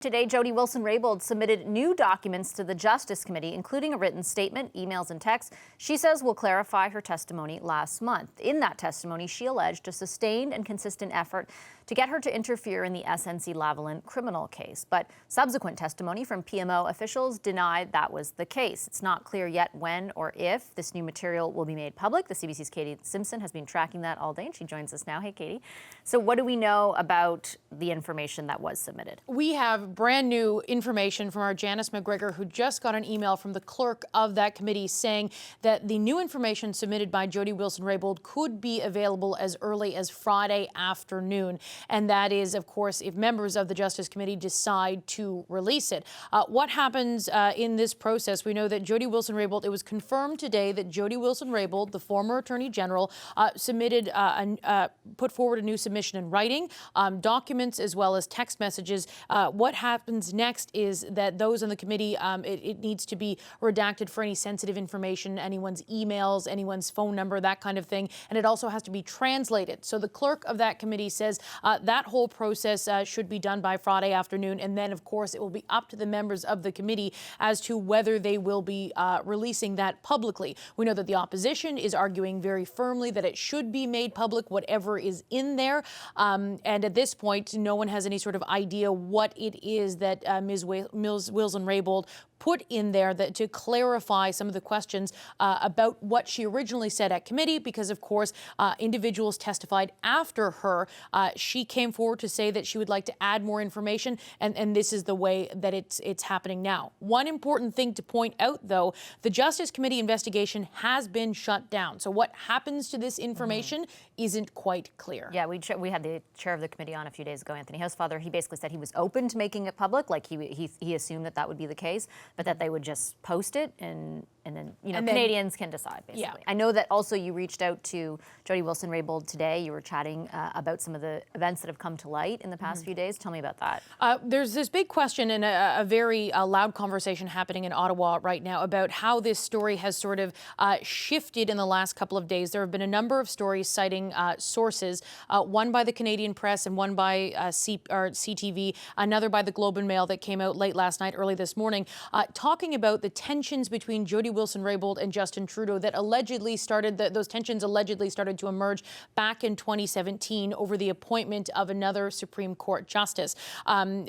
Today, Jody Wilson-Raybould submitted new documents to the Justice Committee, including a written statement, emails and texts she says will clarify her testimony last month. In that testimony, she alleged a sustained and consistent effort to get her to interfere in the SNC-Lavalin criminal case. But subsequent testimony from PMO officials denied that was the case. It's not clear yet when or if this new material will be made public. The CBC's Katie Simpson has been tracking that all day, and she joins us now. Hey, Katie. So what do we know about the information that was submitted? We have brand new information from our Janice McGregor, who just got an email from the clerk of that committee saying that the new information submitted by Jody Wilson-Raybould could be available as early as Friday afternoon. And that is, of course, if members of the Justice Committee decide to release it. What happens in this process? We know that Jody Wilson-Raybould, it was confirmed today that Jody Wilson-Raybould, the former Attorney General, put forward a new submission in writing, documents as well as text messages. What happens next is that those on the committee, it needs to be redacted for any sensitive information, anyone's emails, anyone's phone number, that kind of thing. And it also has to be translated. So the clerk of that committee says that whole process should be done by Friday afternoon. And then, of course, it will be up to the members of the committee as to whether they will be releasing that publicly. We know that the opposition is arguing very firmly that it should be made public, whatever is in there. And at this point, no one has any sort of idea what it is that Ms. Wilson-Raybould put in there to clarify some of the questions about what she originally said at committee, because, of course, individuals testified after her. She came forward to say that she would like to add more information, and this is the way that it's happening now. One important thing to point out, though, the Justice Committee investigation has been shut down. So what happens to this information isn't quite clear. Yeah, we had the chair of the committee on a few days ago, Anthony Housefather. He basically said he was open to making it public, like he assumed that would be the case, but that they would just post it and then Canadians can decide, basically. Yeah. I know that also you reached out to Jody Wilson-Raybould today. You were chatting about some of the events that have come to light in the past few days. Tell me about that. There's this big question and a very loud conversation happening in Ottawa right now about how this story has sort of shifted in the last couple of days. There have been a number of stories citing sources, one by the Canadian Press and one by CTV, another by the Globe and Mail that came out late last night, early this morning, talking about the tensions between Jody Wilson-Raybould and Justin Trudeau that allegedly started, those tensions allegedly started to emerge back in 2017 over the appointment of another Supreme Court justice.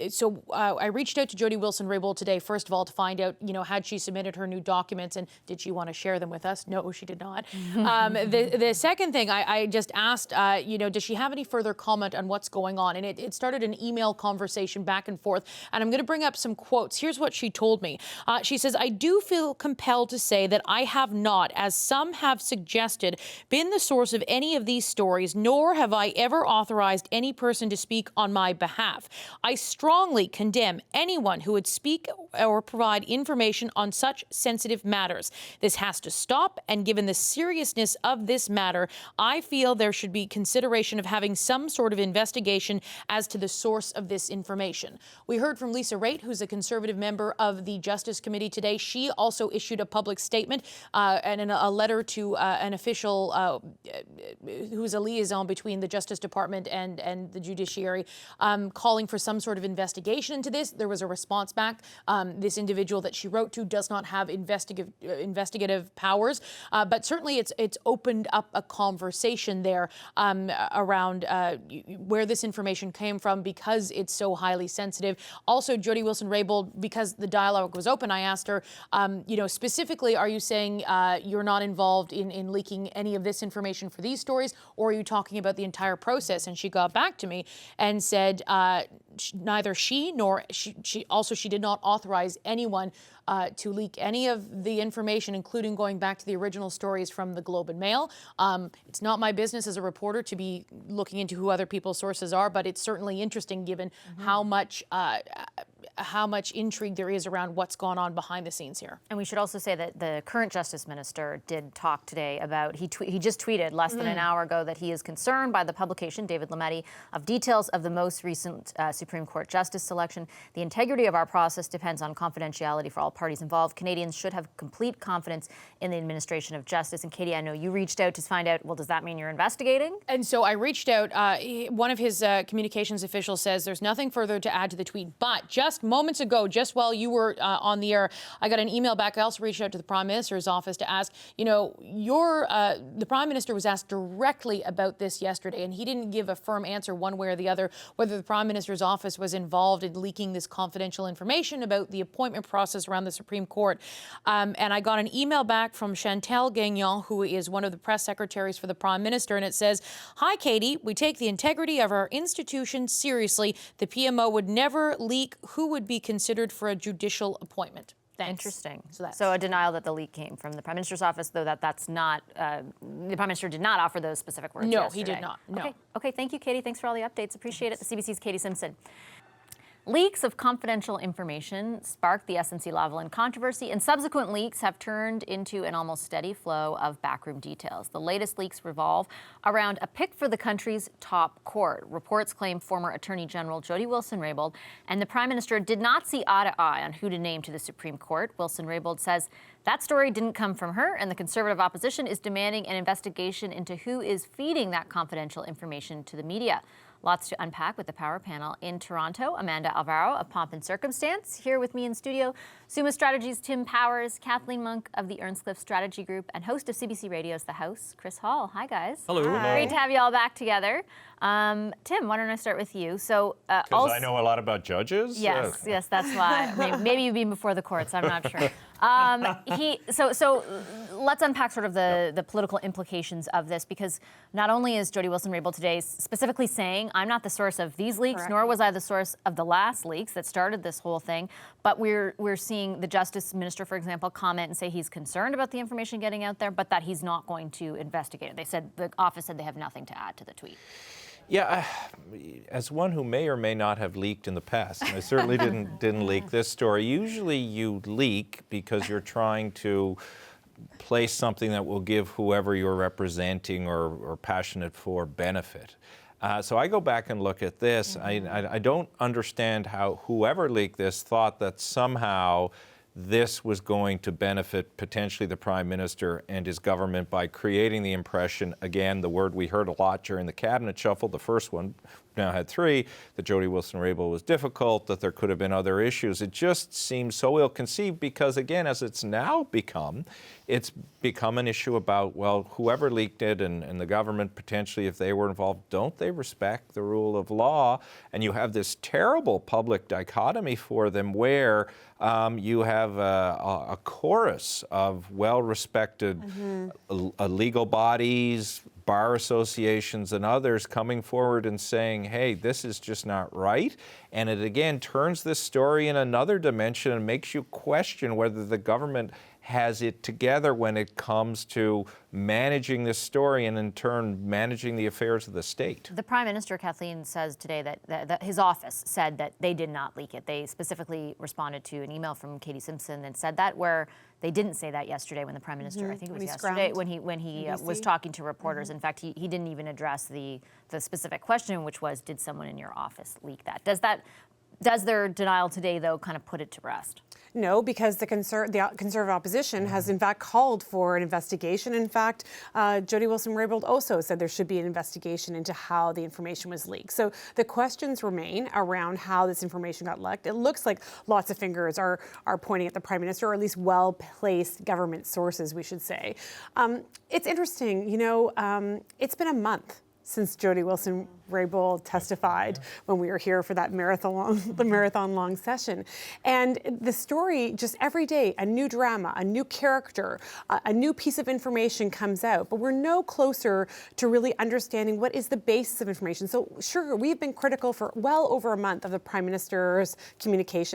So I reached out to Jody Wilson-Raybould today, first of all, to find out, had she submitted her new documents and did she want to share them with us? No, she did not. The second thing, I just asked, does she have any further comment on what's going on? And it started an email conversation back and forth. And I'm going to bring up some quotes. Here's what she told me. She says, "I do feel compelled to say that I have not, as some have suggested, been the source of any of these stories, nor have I ever authorized any person to speak on my behalf. I strongly condemn anyone who would speak or provide information on such sensitive matters. This has to stop, and given the seriousness of this matter, I feel there should be consideration of having some sort of investigation as to the source of this information." We heard from Lisa Raitt, who's a Conservative member of the Justice Committee today. She also issued a public statement and a letter to an official who's a liaison between the Justice Department and the judiciary, calling for some sort of investigation into this. There was a response back. This individual that she wrote to does not have investigative powers, but certainly it's opened up a conversation there around where this information came from, because it's so highly sensitive. Also, Jody Wilson-Raybould, because the dialogue was open, I asked her, specifically, are you saying you're not involved in leaking any of this information for these stories, or are you talking about the entire process? And she got back to me and said neither she nor she did not authorize anyone to leak any of the information, including going back to the original stories from the Globe and Mail. It's not my business as a reporter to be looking into who other people's sources are, but it's certainly interesting given how much how much intrigue there is around what's gone on behind the scenes here. And we should also say that the current Justice Minister did talk today about, he just tweeted less than an hour ago that he is concerned by the publication, David Lametti, of details of the most recent Supreme Court Justice selection. The integrity of our process depends on confidentiality for all parties involved. Canadians should have complete confidence in the administration of justice. And Katie, I know you reached out to find out, well, does that mean you're investigating? And so I reached out. One of his communications officials says there's nothing further to add to the tweet. But just moments ago, just while you were on the air, I got an email back. I also reached out to the Prime Minister's office to ask, you know, the Prime Minister was asked directly about this yesterday, and he didn't give a firm answer one way or the other whether the Prime Minister's office was involved in leaking this confidential information about the appointment process around the Supreme Court. And I got an email back from Chantal Gagnon, who is one of the press secretaries for the Prime Minister, and it says, "Hi, Katie, we take the integrity of our institution seriously. The PMO would never leak who would be considered for a judicial appointment." Thanks. Interesting. So a denial that the leak came from the Prime Minister's office, though that's not, the Prime Minister did not offer those specific words No, yesterday. he did not. No. Okay, thank you, Katie. Thanks for all the updates. Appreciate it. The CBC's Katie Simpson. Leaks of confidential information sparked the SNC-Lavalin controversy, and subsequent leaks have turned into an almost steady flow of backroom details. The latest leaks revolve around a pick for the country's top court. Reports claim former Attorney General Jody Wilson-Raybould and the Prime Minister did not see eye to eye on who to name to the Supreme Court. Wilson-Raybould says that story didn't come from her, and the Conservative opposition is demanding an investigation into who is feeding that confidential information to the media. Lots to unpack with the Power Panel in Toronto. Amanda Alvaro of Pomp and Circumstance. Here with me in studio, Summa Strategies' Tim Powers, Kathleen Monk of the Earnscliffe Strategy Group, and host of CBC Radio's The House, Chris Hall. Hi, guys. Hello. Hi. Great to have you all back together. Tim, why don't I start with you? So, because I know a lot about judges? Yes, yes, that's why. Maybe you've been before the courts, I'm not sure. So let's unpack sort of the political implications of this, because not only is Jody Wilson-Raybould today specifically saying, I'm not the source of these leaks, nor was I the source of the last leaks that started this whole thing, but we're seeing the Justice Minister, for example, comment and say he's concerned about the information getting out there, but that he's not going to investigate it. They said, the office said they have nothing to add to the tweet. Yeah, as one who may or may not have leaked in the past, and I certainly didn't leak this story. Usually you leak because you're trying to place something that will give whoever you're representing or passionate for benefit. So I go back and look at this. I don't understand how whoever leaked this thought that somehow this was going to benefit potentially the Prime Minister and his government by creating the impression, again, the word we heard a lot during the cabinet shuffle, the first one, now had three, that Jody Wilson-Raybould was difficult, that there could have been other issues. It just seems so ill-conceived because, again, as it's now become, it's become an issue about, well, whoever leaked it and the government potentially, if they were involved, don't they respect the rule of law? And you have this terrible public dichotomy for them where you have a chorus of well-respected legal bodies, bar associations and others coming forward and saying, hey, this is just not right. And it again turns this story in another dimension and makes you question whether the government has it together when it comes to managing this story and in turn managing the affairs of the state. The Prime Minister, Kathleen, says today that his office said that they did not leak it. They specifically responded to an email from Katie Simpson and said that, where they didn't say that yesterday when the Prime Minister, I think it was yesterday, when he was talking to reporters. In fact, he didn't even address the specific question, which was, did someone in your office leak that? Does their denial today, though, kind of put it to rest? No, because the Conservative opposition has in fact called for an investigation. In fact, Jody Wilson-Raybould also said there should be an investigation into how the information was leaked. So the questions remain around how this information got leaked. It looks like lots of fingers are pointing at the Prime Minister, or at least well-placed government sources, we should say. It's interesting, it's been a month since Jody Wilson-Raybould testified when we were here for that marathon-long session. And the story, just every day, a new drama, a new character, a new piece of information comes out. But we're no closer to really understanding what is the basis of information. So sure, we've been critical for well over a month of the Prime Minister's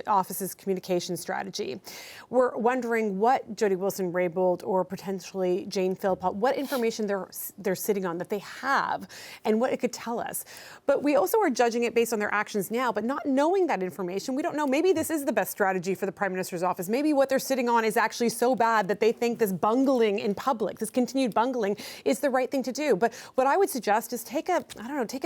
office's communication strategy. We're wondering what Jody Wilson-Raybould or potentially Jane Philpott, what information they're sitting on that they have, and what it could tell us. But we also are judging it based on their actions now, but not knowing that information. We don't know. Maybe this is the best strategy for the Prime Minister's office. Maybe what they're sitting on is actually so bad that they think this bungling in public, this continued bungling, is the right thing to do. But what I would suggest is take a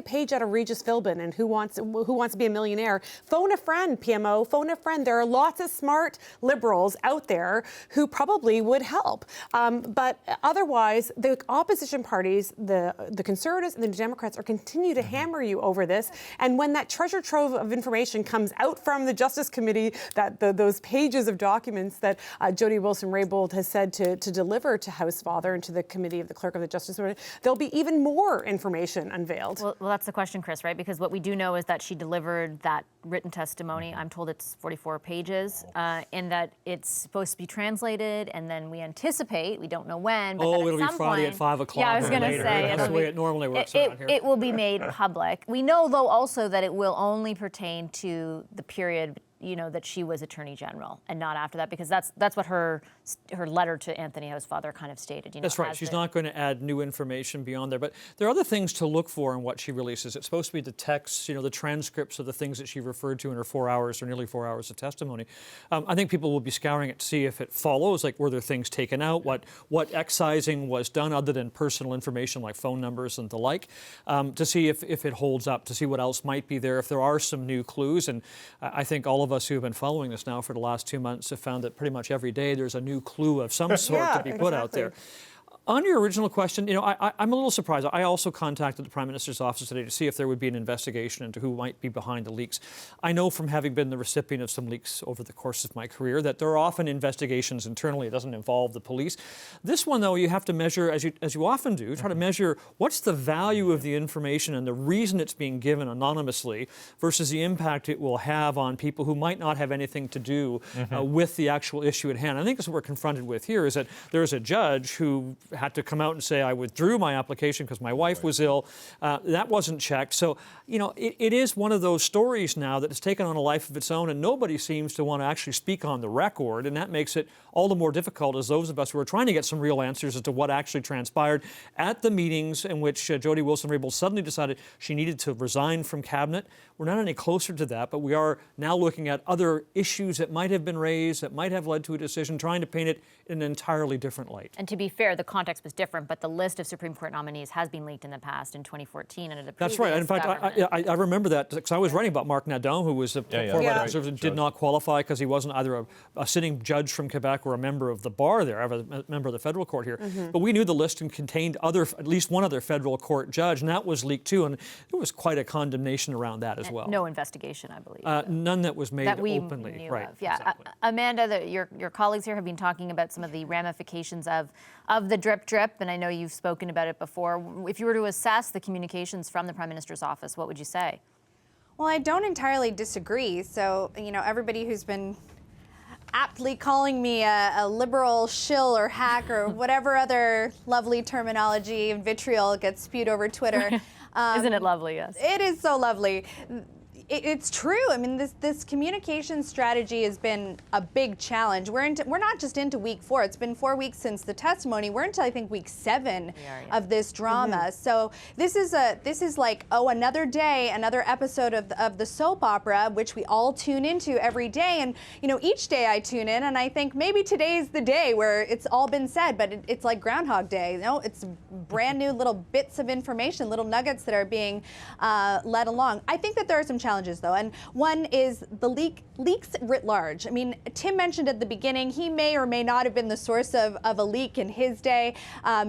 page out of Regis Philbin and Who Wants to Be a Millionaire. Phone a friend, PMO. Phone a friend. There are lots of smart Liberals out there who probably would help. But otherwise, the opposition parties, the Conservatives and the Democrats, are continue to hammer you over this. And when that treasure trove of information comes out from the Justice Committee, those pages of documents that Jody Wilson-Raybould has said to deliver to House Father and to the Committee of the Clerk of the Justice, there'll be even more information unveiled. Well, that's the question, Chris, right? Because what we do know is that she delivered that written testimony. I'm told it's 44 pages, and that it's supposed to be translated, and then we anticipate, we don't know when, but it'll be Friday at 5 o'clock. Yeah, I was going to say. That's the way it normally works around here. It will be made public. We know, though, also that it will only pertain to the period, that she was Attorney General, and not after that, because that's what her letter to Anthony House Father kind of stated. That's right. She's not going to add new information beyond there. But there are other things to look for in what she releases. It's supposed to be the texts, the transcripts of the things that she referred to in her 4 hours or nearly 4 hours of testimony. I think people will be scouring it to see if it follows, like were there things taken out, what excising was done other than personal information like phone numbers and the like, to see if it holds up, to see what else might be there, if there are some new clues. And I think all of us who have been following this now for the last 2 months have found that pretty much every day there's a new clue of some sort to be put out there. On your original question, I'm a little surprised. I also contacted the Prime Minister's office today to see if there would be an investigation into who might be behind the leaks. I know from having been the recipient of some leaks over the course of my career that there are often investigations internally. It doesn't involve the police. This one, though, you have to measure, as you often do, try to measure what's the value of the information and the reason it's being given anonymously versus the impact it will have on people who might not have anything to do with the actual issue at hand. I think that's what we're confronted with here, is that there's a judge who had to come out and say, I withdrew my application because my wife was ill. That wasn't checked. So, it is one of those stories now that has taken on a life of its own, and nobody seems to want to actually speak on the record, and that makes it all the more difficult as those of us who are trying to get some real answers as to what actually transpired at the meetings in which Jody Wilson-Raybould suddenly decided she needed to resign from cabinet. We're not any closer to that, but we are now looking at other issues that might have been raised, that might have led to a decision, trying to paint it in an entirely different light. And to be fair, the context was different, but the list of Supreme Court nominees has been leaked in the past, in 2014 under the previous That's right. In fact, I remember that because I was writing about Marc Nadeau, who was a former conservative, did not qualify because he wasn't either a sitting judge from Quebec or a member of the bar there, a member of the federal court here. But we knew the list contained at least one other federal court judge, and that was leaked too, and there was quite a condemnation around that as well. No investigation, I believe. None that was made that we openly. Knew right. Of. Yeah. Exactly. Amanda, your colleagues here have been talking about some of the ramifications of the drip, and I know you've spoken about it before. If you were to assess the communications from the Prime Minister's office, what would you say? Well, I don't entirely disagree. So, everybody who's been aptly calling me a liberal shill or hack or whatever other lovely terminology and vitriol gets spewed over Twitter. Isn't it lovely? Yes. It is so lovely. It's true. I mean, this communication strategy has been a big challenge. We're not just into week 4. It's been 4 weeks since the testimony. We're into, I think, week 7 of this drama. So this is like, another day, another episode of the soap opera, which we all tune into every day. And each day I tune in, and I think maybe today's the day where it's all been said, but it's like Groundhog Day. It's brand new little bits of information, little nuggets that are being led along. I think that there are some challenges, though, and one is the leaks writ large. I mean, Tim mentioned at the beginning he may or may not have been the source of a leak in his day.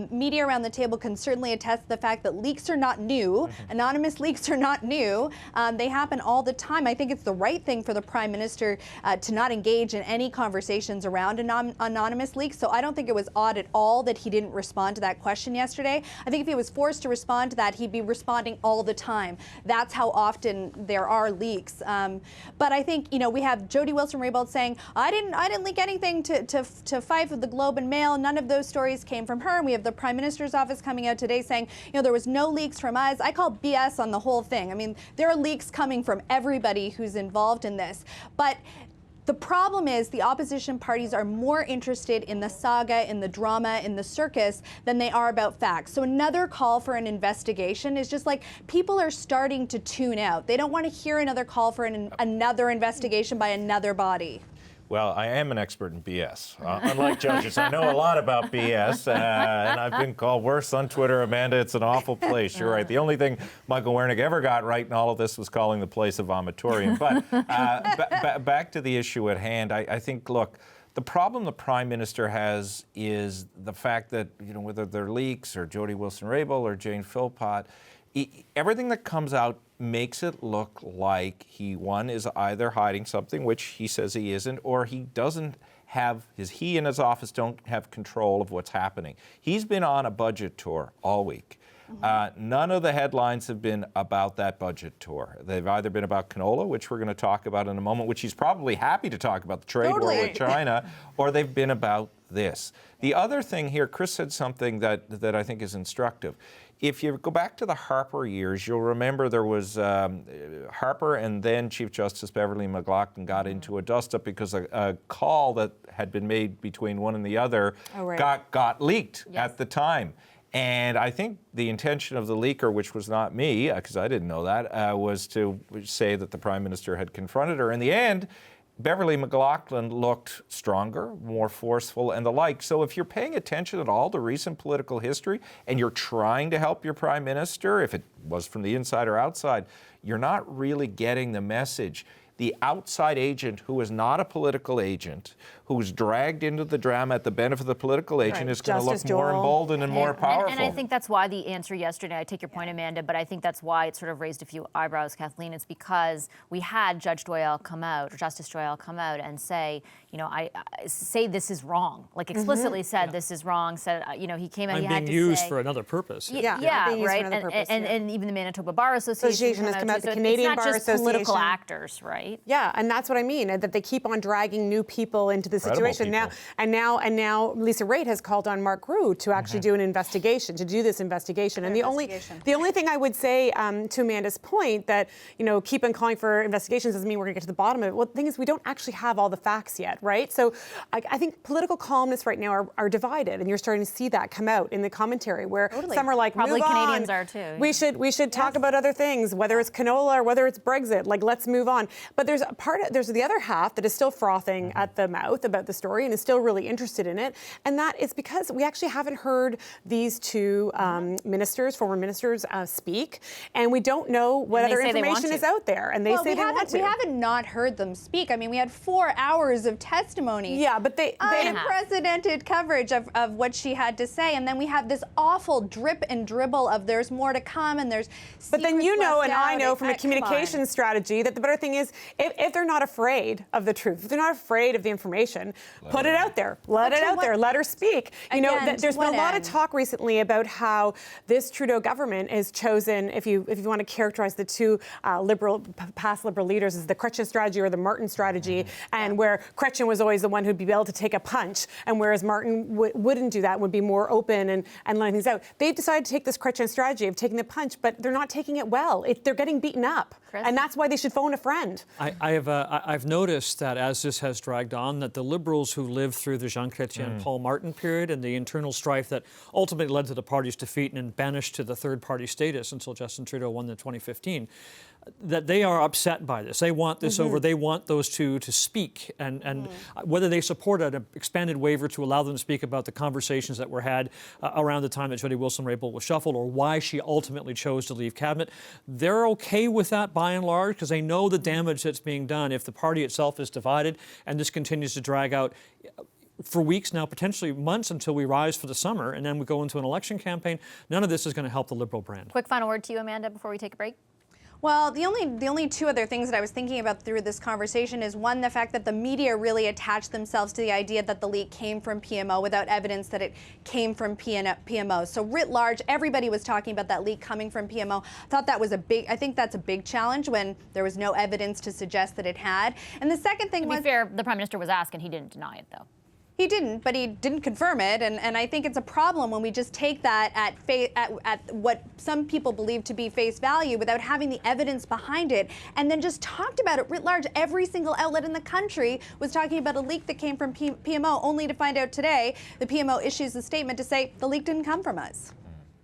Media around the table can certainly attest to the fact that leaks are not new. Anonymous leaks are not new. They happen all the time. I think it's the right thing for the Prime Minister to not engage in any conversations around anonymous leaks. So I don't think it was odd at all that he didn't respond to that question yesterday. I think if he was forced to respond to that, he'd be responding all the time. That's how often there are leaks. But I think, we have Jody Wilson-Raybould saying, I didn't leak anything to Fife of the Globe and Mail. None of those stories came from her. And we have the Prime Minister's office coming out today saying, there was no leaks from us. I call BS on the whole thing. I mean, there are leaks coming from everybody who's involved in this. But The problem is the opposition parties are more interested in the saga, in the drama, in the circus than they are about facts. So another call for an investigation is just like people are starting to tune out. They don't want to hear another call for another investigation by another body. Well, I am an expert in BS. Unlike judges, I know a lot about BS, and I've been called worse on Twitter. Amanda, it's an awful place. You're right. The only thing Michael Wernick ever got right in all of this was calling the place a vomitorium. But back to the issue at hand, I think, look, the problem the Prime Minister has is the fact that, you know, whether they're leaks or Jody Wilson-Raybould or Jane Philpott, everything that comes out makes it look like he, one, is either hiding something, which he says he isn't, or he doesn't have, he and his office don't have control of what's happening. He's been on a budget tour all week. None of the headlines have been about that budget tour. They've either been about canola, which we're going to talk about in a moment, which he's probably happy to talk about, the trade war with China, or they've been about this. The other thing here, Chris said something that I think is instructive. If you go back to the Harper years, you'll remember there was Harper and then Chief Justice Beverly McLachlin got into a dust-up because a call that had been made between one and the other got leaked at the time. And I think the intention of the leaker, which was not me, because I didn't know that, was to say that the Prime Minister had confronted her. In the end, Beverly McLachlin looked stronger, more forceful, and the like. So if you're paying attention at all to recent political history and you're trying to help your Prime Minister, if it was from the inside or outside, you're not really getting the message. The outside agent, who is not a political agent, who's dragged into the drama at the benefit of the political agent, is going to look more emboldened and more powerful. And I think that's why the answer yesterday, I take your point, Amanda, but I think that's why it sort of raised a few eyebrows, Kathleen. It's because we had Judge Doyle come out, or Justice Doyle come out and say, you know, I say this is wrong, like explicitly said this is wrong, said, you know, he came out, he had to say. I'm being used for another purpose. Yeah, right, and even the Manitoba Bar Association has come out, the so Canadian Bar Association. It's not just political actors, right? Yeah, and that's what I mean, that they keep on dragging new people into the situation. Now Lisa Raitt has called on Mark Grew to actually do an investigation, to do this investigation. And the only thing I would say to Amanda's point that, you know, keep on calling for investigations doesn't mean we're going to get to the bottom of it. Well, the thing is, we don't actually have all the facts yet, right? So I think political columnists right now are divided, and you're starting to see that come out in the commentary where some are like, probably move Canadians on. Are too. We should talk about other things, whether it's canola or whether it's Brexit. Like, let's move on. But there's the other half that is still frothing at the mouth about the story and is still really interested in it, and that is because we actually haven't heard these two former ministers speak, and we don't know what other information is out there, and they say they want to. We haven't not heard them speak. I mean, we had 4 hours of testimony. Yeah, but they unprecedented coverage of what she had to say, and then we have this awful drip and dribble of there's more to come, and there's But then you know, and I know from a come communication strategy that the better thing is if they're not afraid of the truth, if they're not afraid of the information, put it out there. Let it out there. Let her speak. You know, there's been a lot of talk recently about how this Trudeau government is chosen, if you want to characterize the two past Liberal leaders, as the Chrétien strategy or the Martin strategy, and where Chrétien was always the one who'd be able to take a punch, and whereas Martin wouldn't do that, would be more open and letting things out. They've decided to take this Chrétien strategy of taking the punch, but they're not taking it well. They're getting beaten up, and that's why they should phone a friend. I've noticed that as this has dragged on, that the Liberals who lived through the Jean Chrétien and Paul Martin period and the internal strife that ultimately led to the party's defeat and banished to the third-party status until Justin Trudeau won in 2015, that they are upset by this. They want this over. They want those two to speak. And whether they support an expanded waiver to allow them to speak about the conversations that were had around the time that Jody Wilson-Raybould was shuffled or why she ultimately chose to leave cabinet, they're okay with that by and large because they know the damage that's being done if the party itself is divided and this continues to drag out for weeks now, potentially months until we rise for the summer and then we go into an election campaign. None of this is going to help the Liberal brand. Quick final word to you, Amanda, before we take a break. Well, the only 2 other things that I was thinking about through this conversation is, one, the fact that the media really attached themselves to the idea that the leak came from PMO without evidence that it came from PMO. So writ large, everybody was talking about that leak coming from PMO. I think that's a big challenge when there was no evidence to suggest that it had. And the second thing to be fair, the Prime Minister was asked and he didn't deny it, though. He didn't, but he didn't confirm it, and I think it's a problem when we just take that at what some people believe to be face value without having the evidence behind it, and then just talked about it writ large. Every single outlet in the country was talking about a leak that came from PMO, only to find out today the PMO issues a statement to say the leak didn't come from us.